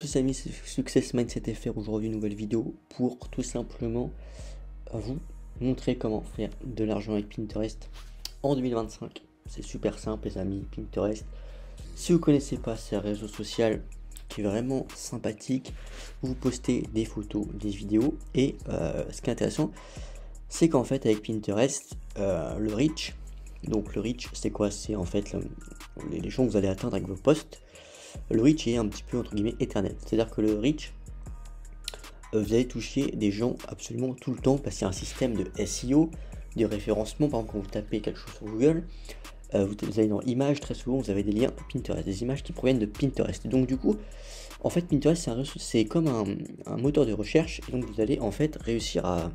Tous amis, c'est Success Mindset FR. Aujourd'hui, une nouvelle vidéo pour tout simplement vous montrer comment faire de l'argent avec Pinterest en 2025. C'est super simple, les amis. Pinterest, si vous ne connaissez pas, c'est un réseau social qui est vraiment sympathique. Vous postez des photos, des vidéos et ce qui est intéressant, c'est qu'en fait, avec Pinterest, le reach, donc le reach, c'est quoi? C'est en fait les gens que vous allez atteindre avec vos posts. Le reach est un petit peu entre guillemets éternel. C'est-à-dire que le reach, vous allez toucher des gens absolument tout le temps parce qu'il y a un système de SEO, de référencement. Par exemple, quand vous tapez quelque chose sur Google, vous allez dans images, très souvent vous avez des liens Pinterest, des images qui proviennent de Pinterest. Donc du coup, en fait, Pinterest c'est comme un moteur de recherche. Et donc vous allez en fait réussir à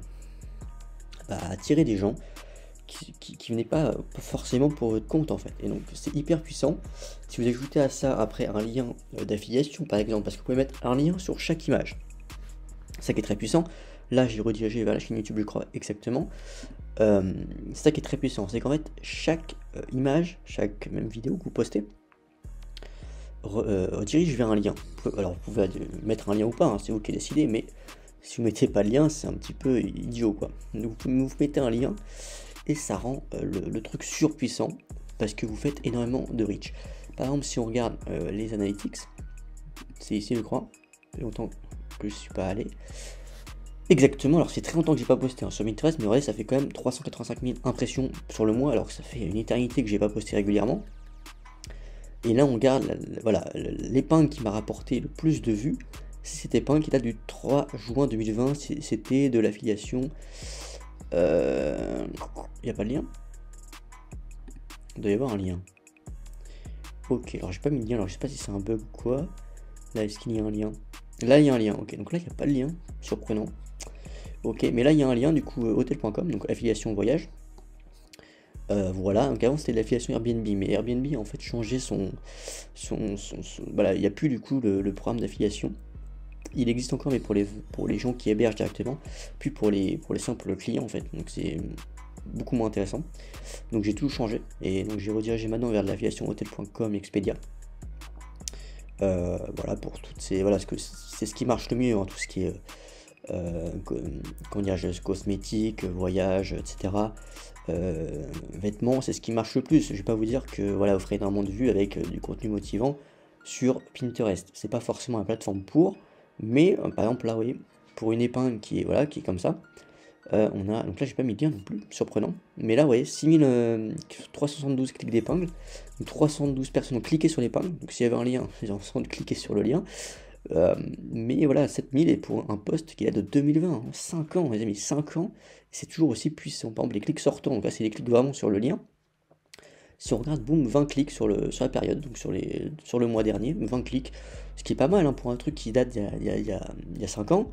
attirer des gens qui venaient pas forcément pour votre compte en fait. Et donc c'est hyper puissant. Si vous ajoutez à ça après un lien d'affiliation par exemple, parce que vous pouvez mettre un lien sur chaque image, ça qui est très puissant. Là j'ai redirigé vers la chaîne YouTube je crois exactement. C'est ça qui est très puissant, c'est qu'en fait chaque image, chaque même vidéo que vous postez redirige vers un lien. Alors vous pouvez mettre un lien ou pas, hein, c'est vous qui décidez, mais si vous mettez pas de lien c'est un petit peu idiot quoi. Donc vous mettez un lien et ça rend le truc surpuissant parce que vous faites énormément de reach. Par exemple, si on regarde les analytics, c'est ici je crois, ça fait longtemps que je suis pas allé. Exactement, alors c'est très longtemps que j'ai pas posté sur Pinterest, mais regardez, ça fait quand même 385 000 impressions sur le mois, alors que ça fait une éternité que j'ai pas posté régulièrement. Et là on regarde, voilà, l'épingle qui m'a rapporté le plus de vues, c'est cette épingle qui date du 3 juin 2020, c'était de l'affiliation. Il n'y a pas de lien? Il doit y avoir un lien. Ok, alors j'ai pas mis de lien, alors je sais pas si c'est un bug ou quoi. Là, est-ce qu'il y a un lien? Là, il y a un lien, ok, donc là, il n'y a pas de lien, surprenant. Ok, mais là, il y a un lien, du coup, hôtel.com, donc affiliation voyage. Voilà, donc avant c'était de l'affiliation Airbnb, mais Airbnb a en fait changé voilà, il n'y a plus du coup le programme d'affiliation. Il existe encore mais pour les gens qui hébergent directement, puis pour les simples clients en fait, donc c'est beaucoup moins intéressant. Donc j'ai tout changé et donc j'ai redirigé maintenant vers de l'aviation hôtel.com Expedia. Voilà pour toutes ces, voilà, c'est ce qui marche le mieux, hein, tout ce qui est comment dire, cosmétiques, voyages, etc. Vêtements, c'est ce qui marche le plus. Je vais pas vous dire que voilà, vous ferez énormément de vues avec du contenu motivant sur Pinterest. C'est pas forcément la plateforme pour, mais par exemple là, vous voyez, pour une épingle qui est voilà, qui est comme ça, on a, donc là j'ai pas mis de lien non plus, surprenant, mais là vous voyez 6372 clics d'épingle, 312 personnes ont cliqué sur l'épingle, donc s'il y avait un lien, ils ont cliqué sur le lien. Mais voilà, 7000 est pour un post qui est de 2020, 5 ans, les amis, 5 ans, c'est toujours aussi puissant. Par exemple, les clics sortants, donc là c'est les clics vraiment sur le lien. Si on regarde, boum, 20 clics sur la période, donc sur le mois dernier, 20 clics, ce qui est pas mal hein, pour un truc qui date il y a 5 ans,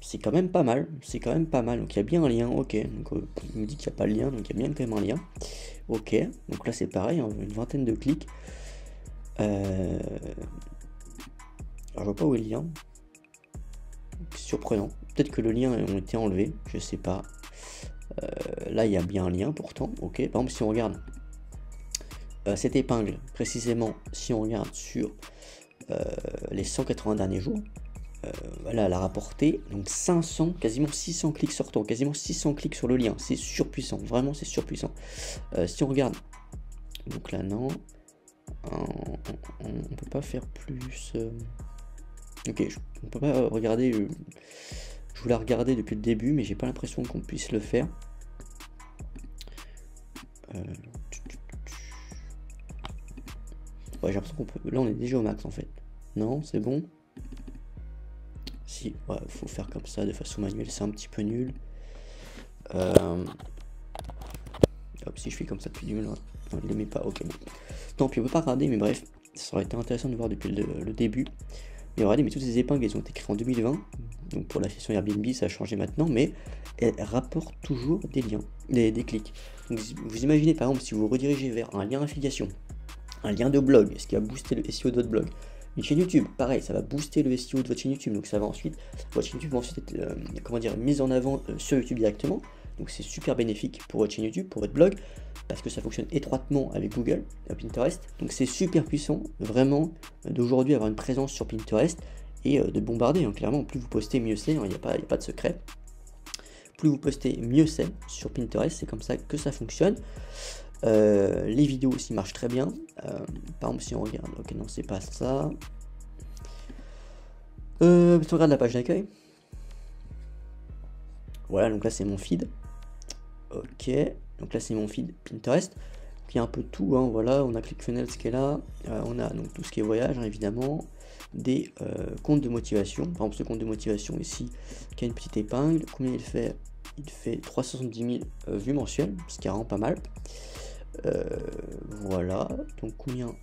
c'est quand même pas mal, c'est quand même pas mal. Donc il y a bien un lien, ok, donc il me dit qu'il n'y a pas le lien, donc il y a bien quand même un lien, ok, donc là c'est pareil, hein, une vingtaine de clics. Alors je vois pas où est le lien. Surprenant. Peut-être que le lien a été enlevé, je sais pas. Là il y a bien un lien pourtant. Ok, par exemple si on regarde cette épingle, précisément si on regarde sur les 180 derniers jours, voilà, elle a rapporté donc 500, quasiment 600 clics sortants, quasiment 600 clics sur le lien. C'est surpuissant, vraiment c'est surpuissant. Si on regarde, donc là non, on peut pas faire plus. Ok, on peut pas regarder. Je voulais regarder depuis le début, mais j'ai pas l'impression qu'on puisse le faire. Ouais, j'ai l'impression qu'on peut. Là, on est déjà au max en fait. Non, c'est bon. Si, ouais, faut faire comme ça de façon manuelle, c'est un petit peu nul. Hop, si je fais comme ça depuis du non, il le met pas. Ok, bon. Tant pis, on peut pas regarder, mais bref, ça aurait été intéressant de voir depuis le début. Mais regardez, mais toutes ces épingles, elles ont été créées en 2020. Donc pour la session Airbnb, ça a changé maintenant, mais elles rapportent toujours des liens, des clics. Donc vous imaginez par exemple si vous redirigez vers un lien affiliation, un lien de blog, ce qui va booster le SEO de votre blog. Une chaîne YouTube, pareil, ça va booster le SEO de votre chaîne YouTube. Donc ça va ensuite, votre chaîne YouTube va ensuite être, comment dire, mise en avant sur YouTube directement. Donc c'est super bénéfique pour votre chaîne YouTube, pour votre blog, parce que ça fonctionne étroitement avec Google, Pinterest. Donc c'est super puissant, vraiment, d'aujourd'hui avoir une présence sur Pinterest. et de bombarder, hein, clairement. Plus vous postez, mieux c'est, il n'y a pas de secret. Plus vous postez, mieux c'est sur Pinterest, c'est comme ça que ça fonctionne. Les vidéos aussi marchent très bien. Par exemple, si on regarde, ok, non, c'est pas ça. Si on regarde la page d'accueil, voilà, donc là c'est mon feed. Ok, donc là c'est mon feed Pinterest. Il y a un peu de tout, hein, voilà, on a ClickFunnels qui est là, on a donc tout ce qui est voyage, hein, évidemment, des comptes de motivation. Par exemple, ce compte de motivation ici, qui a une petite épingle, combien il fait? Il fait 370 000 vues mensuelles, ce qui est vraiment pas mal. Voilà, donc combien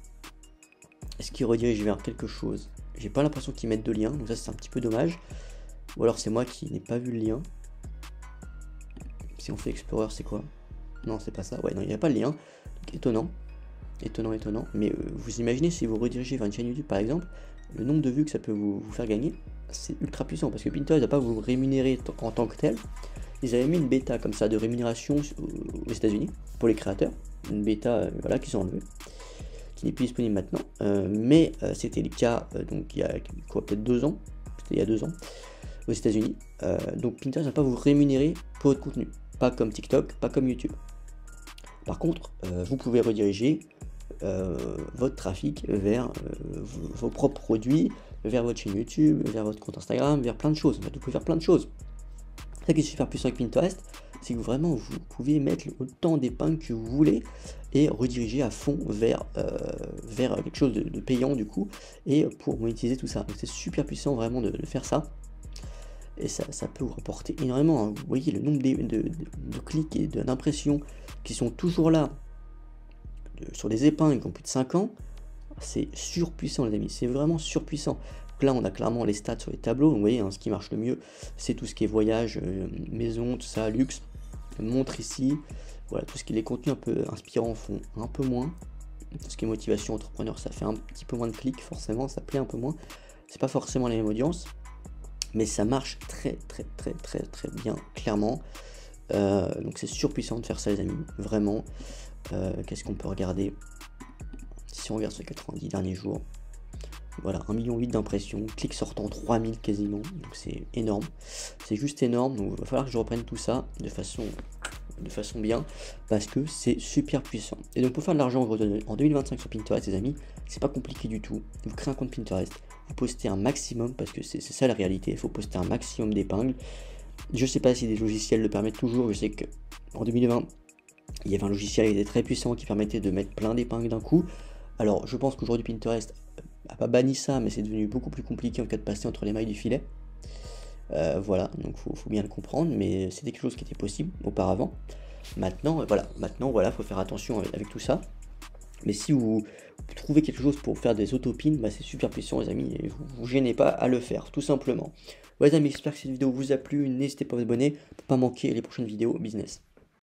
est-ce qu'il redirige vers quelque chose? J'ai pas l'impression qu'ils mettent de lien, donc ça c'est un petit peu dommage. Ou alors c'est moi qui n'ai pas vu le lien. Si on fait Explorer, c'est quoi? Non, c'est pas ça. Ouais, non, il n'y a pas le lien. Donc, étonnant. Étonnant. Mais vous imaginez si vous redirigez vers une chaîne YouTube par exemple, le nombre de vues que ça peut vous faire gagner, c'est ultra puissant. Parce que Pinterest ne va pas vous rémunérer en tant que tel. Ils avaient mis une bêta comme ça de rémunération aux États-Unis pour les créateurs. Une bêta voilà, qu'ils ont enlevée, qui n'est plus disponible maintenant. Mais c'était le cas donc il y a peut-être 2 ans. C'était il y a 2 ans aux États-Unis. Donc Pinterest ne va pas vous rémunérer pour votre contenu. Pas comme TikTok, pas comme YouTube. Par contre, vous pouvez rediriger votre trafic vers vos propres produits, vers votre chaîne YouTube, vers votre compte Instagram, vers plein de choses. En fait, vous pouvez faire plein de choses. Ça qui est super puissant avec Pinterest, c'est que vraiment vous pouvez mettre autant d'épingles que vous voulez et rediriger à fond vers quelque chose de payant du coup, et pour monétiser tout ça. Donc c'est super puissant vraiment de faire ça. Et ça peut vous rapporter énormément, hein. Vous voyez le nombre de clics et d'impressions qui sont toujours là sur des épingles qui ont plus de 5 ans. C'est surpuissant les amis, c'est vraiment surpuissant. Donc là on a clairement les stats sur les tableaux. Donc, vous voyez, hein, ce qui marche le mieux c'est tout ce qui est voyage, maison, tout ça, luxe, montre ici. Voilà, tout ce qui est les contenus un peu inspirants font un peu moins. Tout ce qui est motivation entrepreneur, ça fait un petit peu moins de clics, forcément ça plaît un peu moins. C'est pas forcément les mêmes audiences, mais ça marche très bien, clairement. Donc c'est surpuissant de faire ça les amis, vraiment. Qu'est-ce qu'on peut regarder? Si on regarde sur les 90 derniers jours, voilà, 1,8 million d'impressions, clics sortants 3000 quasiment, donc c'est énorme, c'est juste énorme. Donc il va falloir que je reprenne tout ça de façon bien, parce que c'est super puissant. Et donc pour faire de l'argent en 2025 sur Pinterest les amis, c'est pas compliqué du tout. Vous créez un compte Pinterest, vous postez un maximum, parce que c'est ça la réalité, il faut poster un maximum d'épingles. Je sais pas si des logiciels le permettent toujours, je sais que en 2020 il y avait un logiciel qui était très puissant qui permettait de mettre plein d'épingles d'un coup. Alors je pense qu'aujourd'hui Pinterest a pas banni ça, mais c'est devenu beaucoup plus compliqué en cas de passer entre les mailles du filet. Voilà, donc faut bien le comprendre, mais c'était quelque chose qui était possible auparavant. Maintenant, voilà, faut faire attention avec tout ça. Mais si vous trouvez quelque chose pour faire des autopins, bah c'est super puissant les amis, et vous gênez pas à le faire, tout simplement. Ouais les amis, j'espère que cette vidéo vous a plu, n'hésitez pas à vous abonner pour pas manquer les prochaines vidéos business.